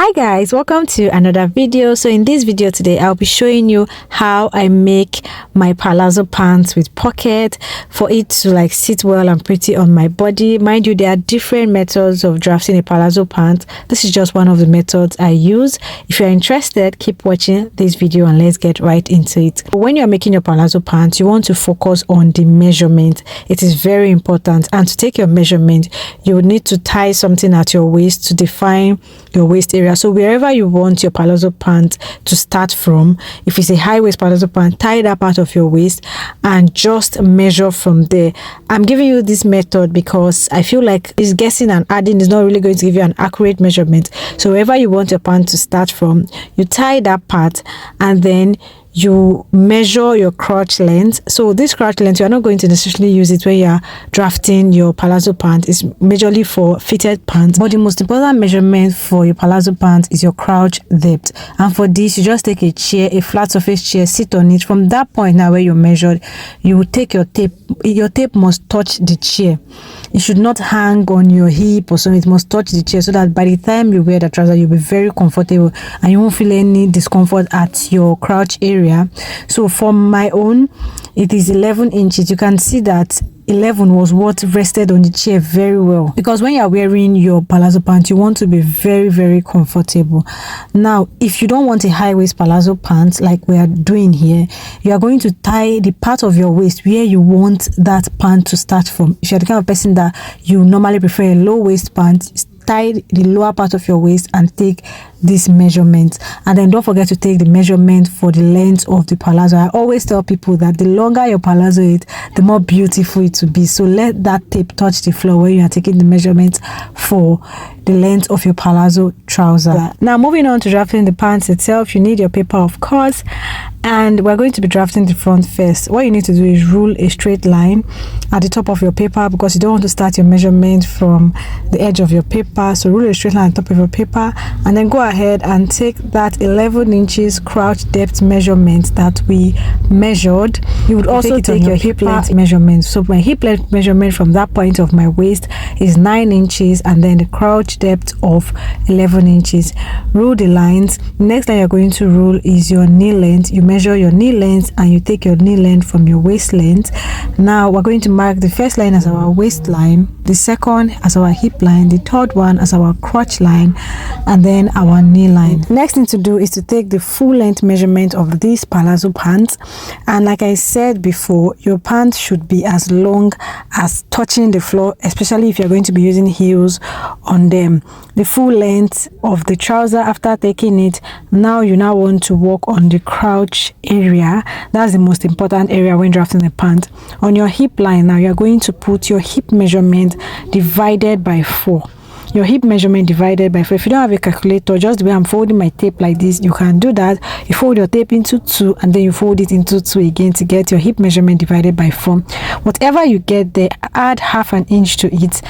Hi guys, welcome to another video. So in this video today I'll be showing you how I make my palazzo pants with pocket for it to like sit well and pretty on my body. Mind you, there are different methods of drafting a palazzo pant. This is just one of the methods I use. If you're interested, keep watching this video and let's get right into it. When you're making your palazzo pants, you want to focus on the measurement. It is very important, and to take your measurement you would need to tie something at your waist to define your waist area. So wherever you want your palazzo pant to start from, if it's a high waist palazzo pant, tie that part of your waist and just measure from there. I'm giving you this method because I feel like it's guessing and adding is not really going to give you an accurate measurement. So wherever you want your pant to start from, you tie that part and then you measure your crotch length. So this crotch length, you are not going to necessarily use it when you are drafting your palazzo pant. It's majorly for fitted pants, but the most important measurement for your palazzo pant is your crotch depth. And for this, you just take a chair, a flat surface chair, sit on it. From that point now where you measured, you will take your tape. Your tape must touch the chair. It should not hang on your hip or something. It must touch the chair so that by the time you wear the trouser, you'll be very comfortable and you won't feel any discomfort at your crotch area. So for my own, it is 11 inches. You can see that 11 was what rested on the chair very well, because when you're wearing your palazzo pant, you want to be very comfortable. Now if you don't want a high waist palazzo pant like we are doing here, you are going to tie the part of your waist where you want that pant to start from. If you're the kind of person that you normally prefer a low waist pant, tie the lower part of your waist and take this measurement, and then don't forget to take the measurement for the length of the palazzo. I always tell people that the longer your palazzo is, the more beautiful it will be. So let that tape touch the floor when you are taking the measurement for the length of your palazzo trouser. Now moving on to drafting the pants itself, you need your paper, of course, and we're going to be drafting the front first. What you need to do is rule a straight line at the top of your paper, because you don't want to start your measurement from the edge of your paper. So rule a straight line at the top of your paper and then go ahead and take that 11 inches crouch depth measurement that we measured. You would also take your hip length measurement. So my hip length measurement from that point of my waist is 9 inches, and then the crouch depth of 11 inches. Rule the lines. Next line you're going to rule is your knee length. You measure your knee length and you take your knee length from your waist length. Now we're going to mark the first line as our waistline, the second as our hip line, the third one as our crotch line, and then our knee line. Next thing to do is to take the full length measurement of this palazzo pants, and like I said before, your pants should be as long as touching the floor, especially if you're going to be using heels on them. The full length of the trouser. After taking it, now you now want to work on the crotch area. That's the most important area when drafting the pant. On your hip line, now you're going to put your hip measurement divided by 4. Your hip measurement divided by 4. If you don't have a calculator, just the way I'm folding my tape like this, you can do that. You fold your tape into 2 and then you fold it into 2 again to get your hip measurement divided by 4. Whatever you get there, add half an inch to it.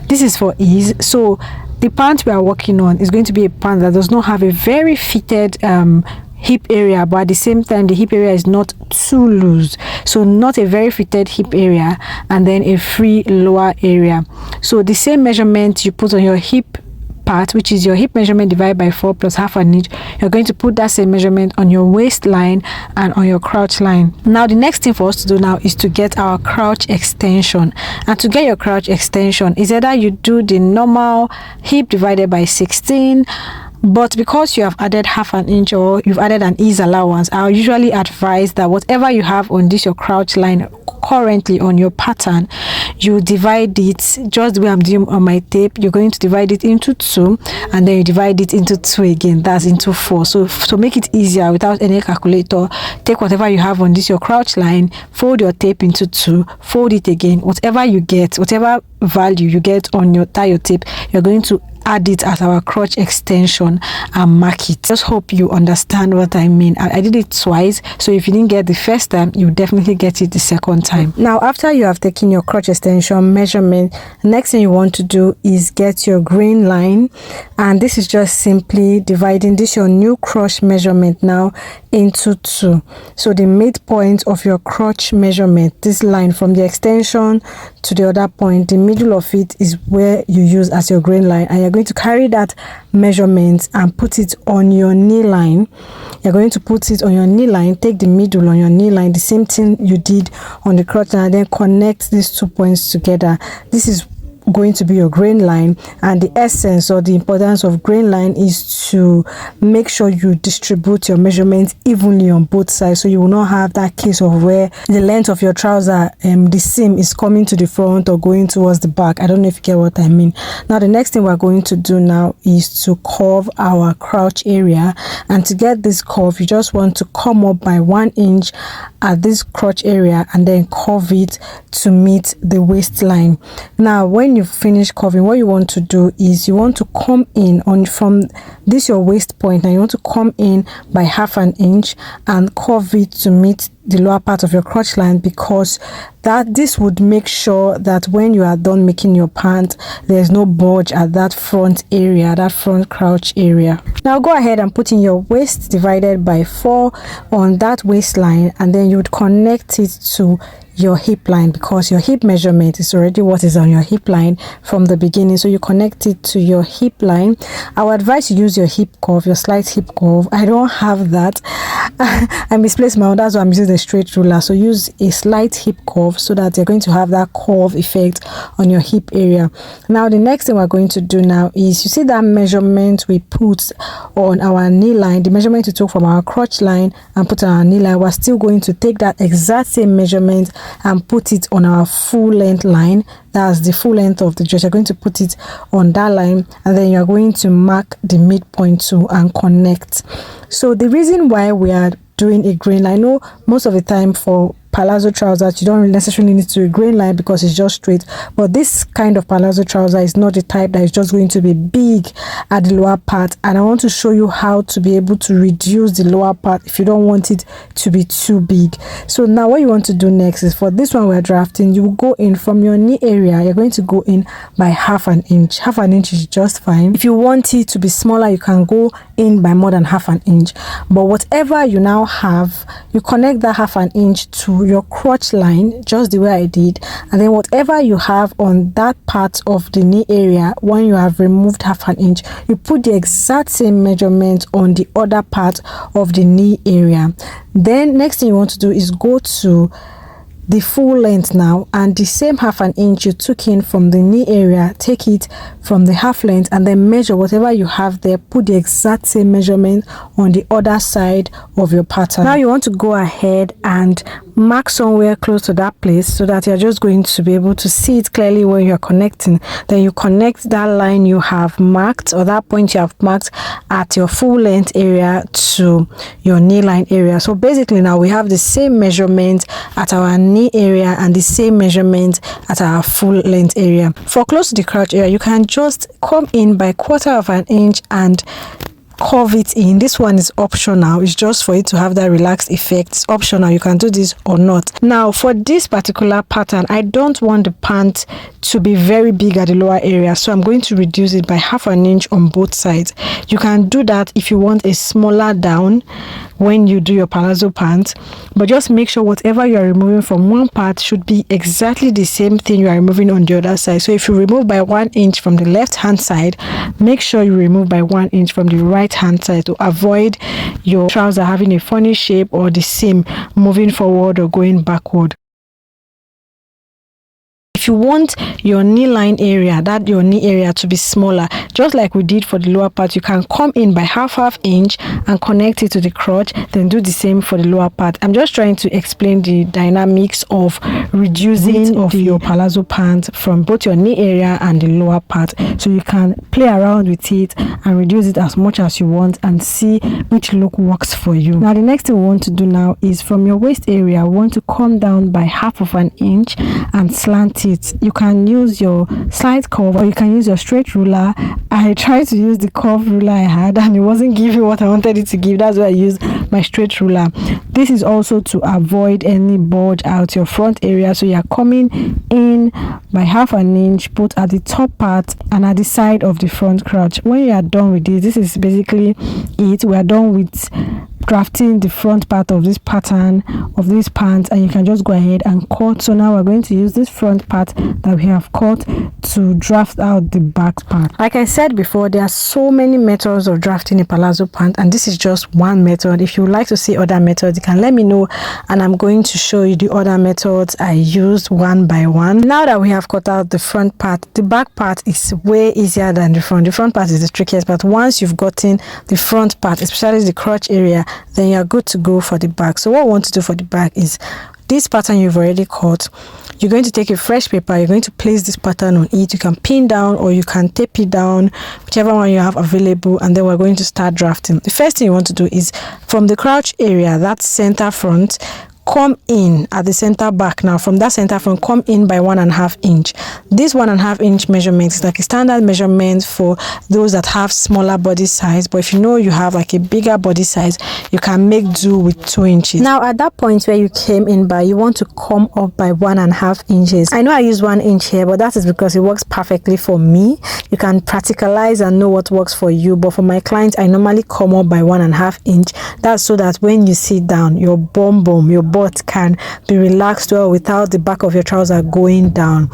This is for ease. So the pant we are working on is going to be a pant that does not have a very fitted hip area, but at the same time the hip area is not too loose. So not a very fitted hip area and then a free lower area. So the same measurement you put on your hip part, which is your hip measurement divided by 4 plus half an inch, you're going to put that same measurement on your waistline and on your crotch line. Now the next thing for us to do now is to get our crotch extension. And to get your crotch extension is either you do the normal hip divided by 16, but because you have added half an inch or you've added an ease allowance, I'll usually advise that whatever you have on this your crotch line currently on your pattern, you divide it just the way I'm doing on my tape. You're going to divide it into 2 and then you divide it into 2 again, that's into 4. So to make it easier without any calculator, take whatever you have on this your crouch line, fold your tape into 2, fold it again. Whatever you get, whatever value you get on your tie your tape, you're going to add it as our crotch extension and mark it. Just hope you understand what I mean. I did it twice, so if you didn't get the first time, you definitely get it the second time. Now after you have taken your crotch extension measurement, next thing you want to do is get your green line, and this is just simply dividing this your new crotch measurement now into 2. So the midpoint of your crotch measurement, this line from the extension to the other point, the middle of it is where you use as your grain line, and you're going to carry that measurement and put it on your knee line. You're going to put it on your knee line, take the middle on your knee line, the same thing you did on the crotch line, and then connect these 2 points together. This is going to be your grain line, and the essence or the importance of grain line is to make sure you distribute your measurements evenly on both sides, so you will not have that case of where the length of your trouser, the seam is coming to the front or going towards the back. I don't know if you get what I mean. Now the next thing we're going to do now is to curve our crotch area, and to get this curve you just want to come up by 1 inch at this crotch area and then curve it to meet the waistline. Now when you finish curving, what you want to do is you want to come in on from this your waist point. Now you want to come in by 1/2 inch and curve it to meet the lower part of your crotch line, because this would make sure that when you are done making your pant, there's no bulge at that front area, that front crotch area. Now go ahead and put in your waist divided by 4 on that waistline, and then you would connect it to your hip line, because your hip measurement is already what is on your hip line from the beginning. So you connect it to your hip line. I would advise you use your hip curve, your slight hip curve. I don't have that. I misplaced my own, that's why I'm using the straight ruler. So use a slight hip curve so that you're going to have that curve effect on your hip area. Now the next thing we're going to do now is, you see that measurement we put on our knee line, the measurement we took from our crotch line and put on our knee line, we're still going to take that exact same measurement and put it on our full length line. That's the full length of the dress. You're going to put it on that line, and then you're going to mark the midpoint too and connect. So the reason why we are doing a grain line, I know most of the time for palazzo trousers you don't necessarily need to do a grain line because it's just straight, but this kind of palazzo trouser is not the type that is just going to be big at the lower part, and I want to show you how to be able to reduce the lower part if you don't want it to be too big. So now what you want to do next is, for this one we're drafting, you will go in from your knee area, you're going to go in by 1/2 inch. 1/2 inch is just fine. If you want it to be smaller, you can go in by more than 1/2 inch, but whatever you now have, you connect that 1/2 inch to your crotch line just the way I did, and then whatever you have on that part of the knee area, when you have removed 1/2 inch, you put the exact same measurement on the other part of the knee area. Then next thing you want to do is go to the full length now, and the same 1/2 inch you took in from the knee area, take it from the half length and then measure whatever you have there, put the exact same measurement on the other side of your pattern. Now you want to go ahead and mark somewhere close to that place so that you're just going to be able to see it clearly when you're connecting. Then you connect that line you have marked, or that point you have marked at your full length area, to your knee line area. So basically now we have the same measurement at our knee area and the same measurement at our full length area. For close to the crotch area, you can just come in by 1/4 inch and curve it in. This one is optional, it's just for it to have that relaxed effect. It's optional, you can do this or not. Now for this particular pattern, I don't want the pant to be very big at the lower area, so I'm going to reduce it by 1/2 inch on both sides. You can do that if you want a smaller down when you do your palazzo pants, but just make sure whatever you are removing from one part should be exactly the same thing you are removing on the other side. So if you remove by 1 inch from the left hand side, make sure you remove by 1 inch from the right hand side to avoid your trouser having a funny shape or the seam moving forward or going backward. If you want your knee line area, your knee area to be smaller, just like we did for the lower part, you can come in by 1/2 inch and connect it to the crotch, then do the same for the lower part. I'm just trying to explain the dynamics of reducing of your palazzo pants from both your knee area and the lower part, so you can play around with it and reduce it as much as you want and see which look works for you. Now the next thing we want to do now is, from your waist area, we want to come down by 1/2 inch and slant it. You can use your slight curve or you can use your straight ruler. I tried to use the curved ruler I had and it wasn't giving what I wanted it to give. That's why I used my straight ruler. This is also to avoid any bulge out your front area. So you are coming in by 1/2 inch, both at the top part and at the side of the front crotch. When you are done with this is basically it. We are done with drafting the front part of this pattern of this pants, and you can just go ahead and cut. So now we're going to use this front part that we have cut to draft out the back part. Like I said before, there are so many methods of drafting a palazzo pant, and this is just one method. If you would like to see other methods, you can let me know, and I'm going to show you the other methods I used one by one. Now that we have cut out the front part, the back part is way easier than the front. The front part is the trickiest, but once you've gotten the front part, especially the crotch area, then you're good to go for the back. So what I want to do for the back is this pattern you've already cut. You're going to take a fresh paper, you're going to place this pattern on it. You can pin down or you can tape it down, whichever one you have available, and then we're going to start drafting. The first thing you want to do is from the crotch area, that center front, come in at the center back. Now from that center front, come in by 1.5 inch. This 1.5 inch measurement is like a standard measurement for those that have smaller body size, but if you know you have like a bigger body size, you can make do with 2 inches. Now at that point where you came in by, you want to come up by 1.5 inches. I know I use 1 inch here, but that is because it works perfectly for me. You can practicalize and know what works for you, but for my clients, I normally come up by 1.5 inch. That's so that when you sit down, your your butt can be relaxed well without the back of your trouser going down.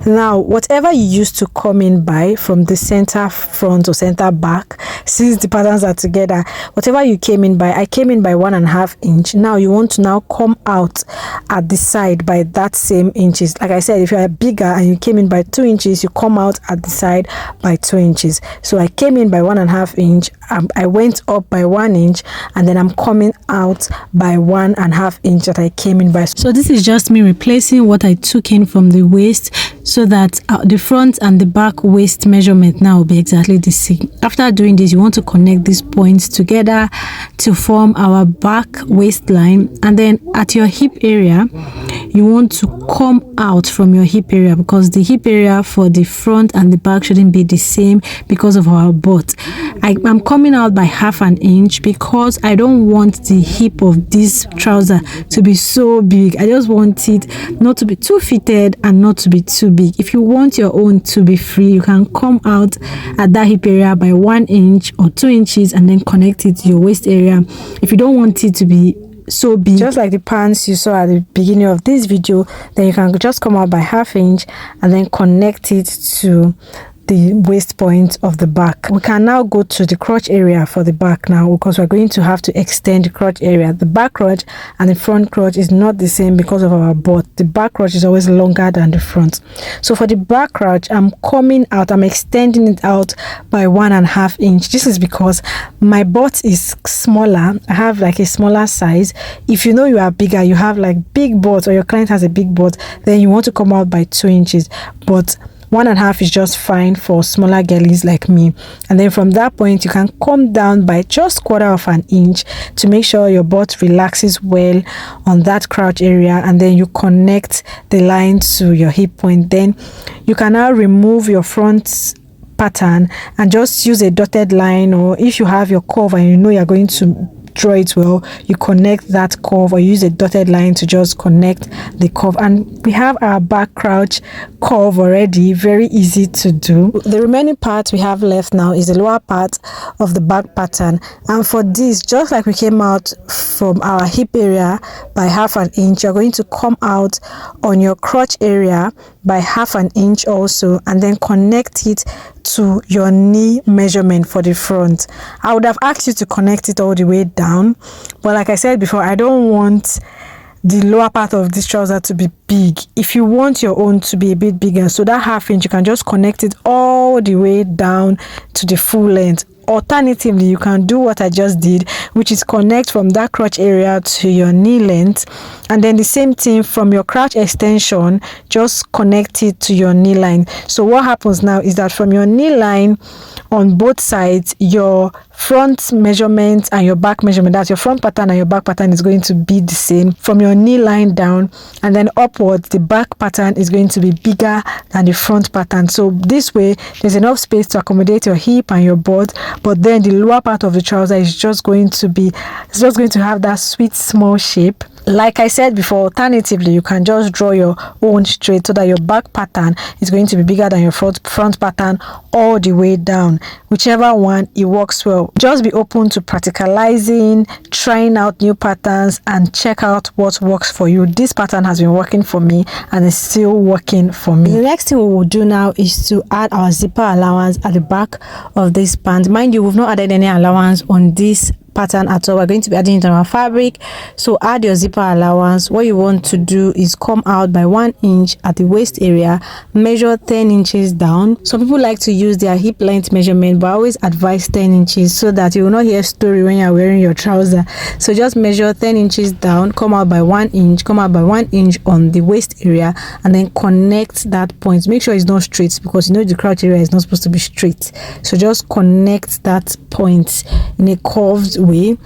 Now whatever you used to come in by from the center front or center back, since the patterns are together, whatever you came in by, I came in by 1.5 inch. Now you want to now come out at the side by that same inches. Like I said, if you are bigger and you came in by 2 inches, you come out at the side by 2 inches. So I came in by 1.5 inch, I went up by 1 inch, and then I'm coming out by 1.5 inch that I came in by. So this is just me replacing what I took in from the waist, so that the front and the back waist measurement now will be exactly the same. After doing this, you want to connect these points together to form our back waistline, and then at your hip area, you want to come out from your hip area, because the hip area for the front and the back shouldn't be the same because of our butt. I'm coming out by 0.5 inch because I don't want the hip of this trouser to be so big. I just want it not to be too fitted and not to be too big. If you want your own to be free, you can come out at that hip area by 1 inch or 2 inches and then connect it to your waist area. If you don't want it to be so big, just like the pants you saw at the beginning of this video, then you can just come out by 0.5 inch and then connect it to the waist point of the back. We can now go to the crotch area for the back now, because we're going to have to extend the crotch area. The back crotch and the front crotch is not the same because of our butt. The back crotch is always longer than the front. So for the back crotch, I'm coming out, I'm extending it out by 1.5 inch. This is because my butt is smaller. I have like a smaller size. If you know you are bigger, you have like big butt, or your client has a big butt, then you want to come out by 2 inches. But 1.5 is just fine for smaller girlies like me. And then from that point, you can come down by just 1/4 inch to make sure your butt relaxes well on that crotch area, and then you connect the line to your hip point. Then you can now remove your front pattern and just use a dotted line, or if you have your curve and you know you're going to draw it well, you connect that curve, or use a dotted line to just connect the curve, and we have our back crouch curve already. Very easy to do. The remaining part we have left now is the lower part of the back pattern, and for this, just like we came out from our hip area by 0.5 inch, you're going to come out on your crotch area by 0.5 inch also, and then connect it to your knee measurement for the front. I would have asked you to connect it all the way down, but like I said before, I don't want the lower part of this trouser to be big. If you want your own to be a bit bigger, so that 0.5 inch, you can just connect it all the way down to the full length. Alternatively, you can do what I just did, which is connect from that crotch area to your knee length, and then the same thing from your crotch extension, just connect it to your knee line. So what happens now is that from your knee line on both sides, your front measurement and your back measurement, that's your front pattern and your back pattern, is going to be the same from your knee line down, and then upwards the back pattern is going to be bigger than the front pattern. So this way there's enough space to accommodate your hip and your butt, but then the lower part of the trouser is just going to have that sweet small shape. Like I said before, alternatively, you can just draw your own straight so that your back pattern is going to be bigger than your front pattern all the way down. Whichever one, it works well. Just be open to practicalizing, trying out new patterns, and check out what works for you. This pattern has been working for me and is still working for me. The next thing we will do now is to add our zipper allowance at the back of this pant. Mind you, we've not added any allowance on this pattern at all. We're going to be adding it on our fabric, so add your zipper allowance. What you want to do is come out by 1 inch at the waist area, measure 10 inches down. Some people like to use their hip length measurement, but I always advise 10 inches so that you will not hear story when you're wearing your trouser. So just measure 10 inches down, come out by 1 inch, come out by 1 inch on the waist area, and then connect that point. Make sure it's not straight, because you know the crotch area is not supposed to be straight. So just connect that point in a curved way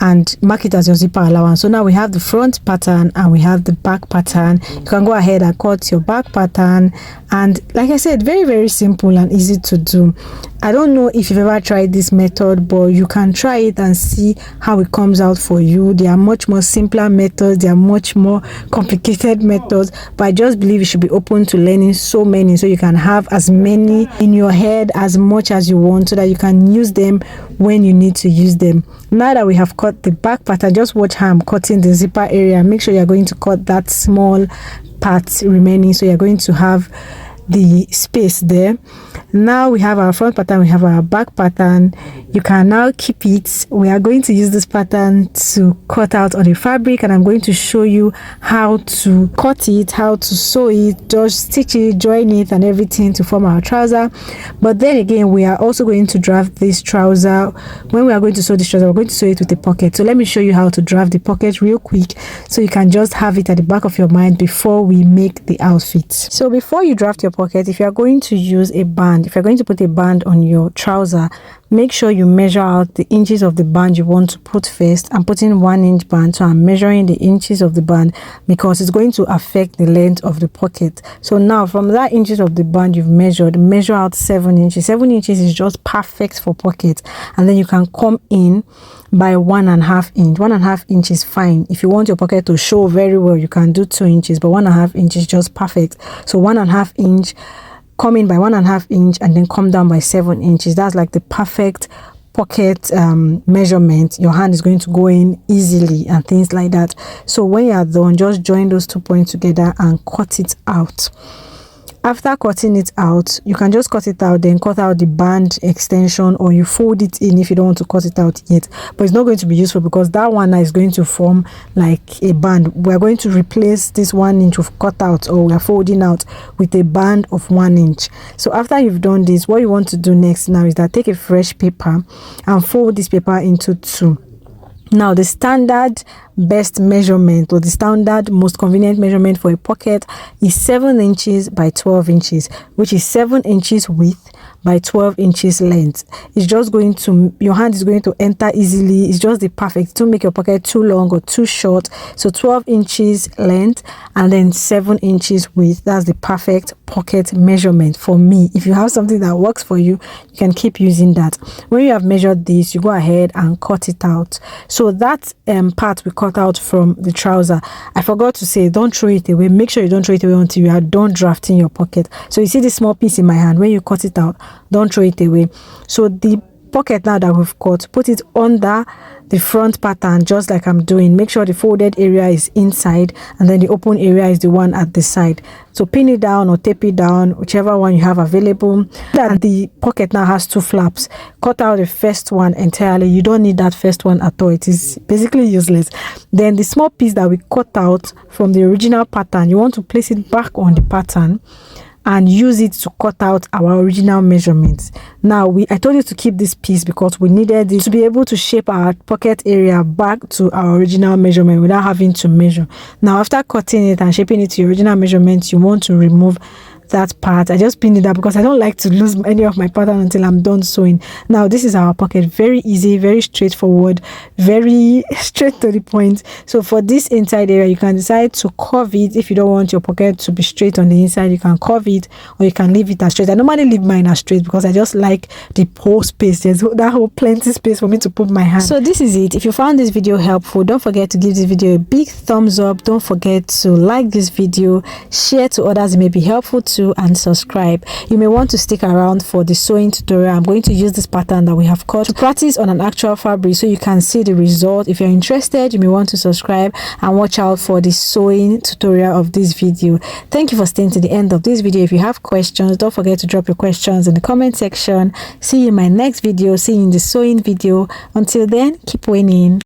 and mark it as your zipper allowance. So now we have the front pattern and we have the back pattern. You can go ahead and cut your back pattern, and like I said, very, very simple and easy to do. I don't know if you've ever tried this method, but you can try it and see how it comes out for you. There are much more simpler methods, there are much more complicated methods, but I just believe you should be open to learning so many, so you can have as many in your head as much as you want, so that you can use them when you need to use them. Now that we have cut the back pattern, just watch how I'm cutting the zipper area. Make sure you're going to cut that small part remaining, so you're going to have the space there. Now we have our front pattern, we have our back pattern. You can now keep it. We are going to use this pattern to cut out on the fabric, and I'm going to show you how to cut it, how to sew it, just stitch it, join it and everything to form our trouser. But then again, we are also going to draft this trouser. When we are going to sew this trouser, we're going to sew it with a pocket. So let me show you how to draft the pocket real quick, so you can just have it at the back of your mind before we make the outfit. So before you draft your pocket, if you are going to use a band, if you're going to put a band on your trouser, make sure you measure out the inches of the band you want to put first. I'm putting 1 inch band, so I'm measuring the inches of the band because it's going to affect the length of the pocket. So now from that inches of the band you've measured, measure out 7 inches. 7 inches is just perfect for pocket, and then you can come in by 1.5 inch. 1.5 inch is fine. If you want your pocket to show very well, you can do 2 inches, but 1.5 inch is just perfect. So 1.5 inch, come in by 1.5 inch, and then come down by 7 inches. That's like the perfect pocket measurement. Your hand is going to go in easily and things like that. So when you are done, just join those 2 points together and cut it out. After cutting it out, you can just cut it out, then cut out the band extension, or you fold it in if you don't want to cut it out yet. But it's not going to be useful because that one is going to form like a band. We're going to replace this 1 inch of cut out, or we're folding out, with a band of 1 inch. So after you've done this, what you want to do next now is that take a fresh paper and fold this paper into 2. Now the standard best measurement, or the standard most convenient measurement for a pocket, is 7 inches by 12 inches, which is 7 inches width by 12 inches length. It's just going to, your hand is going to enter easily. It's just the perfect, to make your pocket too long or too short. So 12 inches length and then 7 inches width. That's the perfect pocket measurement for me. If you have something that works for you, you can keep using that. When you have measured this, you go ahead and cut it out. So that part we cut out from the trouser, I forgot to say, don't throw it away. Make sure you don't throw it away until you are done drafting your pocket. So you see this small piece in my hand, when you cut it out, don't throw it away. So the pocket now that we've cut, put it under the front pattern, just like I'm doing. Make sure the folded area is inside and then the open area is the one at the side. So pin it down or tape it down, whichever one you have available. And the pocket now has 2 flaps. Cut out the first one entirely. You don't need that first one at all. It is basically useless. Then the small piece that we cut out from the original pattern, you want to place it back on the pattern and use it to cut out our original measurements. Now I told you to keep this piece because we needed it to be able to shape our pocket area back to our original measurement without having to measure. Now after cutting it and shaping it to your original measurements, you want to remove that part. I just pinned it up because I don't like to lose any of my pattern until I'm done sewing. Now this is our pocket. Very easy, very straightforward, very straight to the point. So for this inside area, you can decide to curve it. If you don't want your pocket to be straight on the inside, you can curve it, or you can leave it as straight. I normally leave mine as straight because I just like the whole space. There's that whole plenty space for me to put my hand. So this is it. If you found this video helpful, don't forget to give this video a big thumbs up. Don't forget to like this video, share to others, it may be helpful too, and subscribe. You may want to stick around for the sewing tutorial. I'm going to use this pattern that we have cut to practice on an actual fabric so you can see the result. If you're interested, you may want to subscribe and watch out for the sewing tutorial of this video. Thank you for staying to the end of this video. If you have questions, don't forget to drop your questions in the comment section. See you in my next video. See you in the sewing video. Until then, keep winning.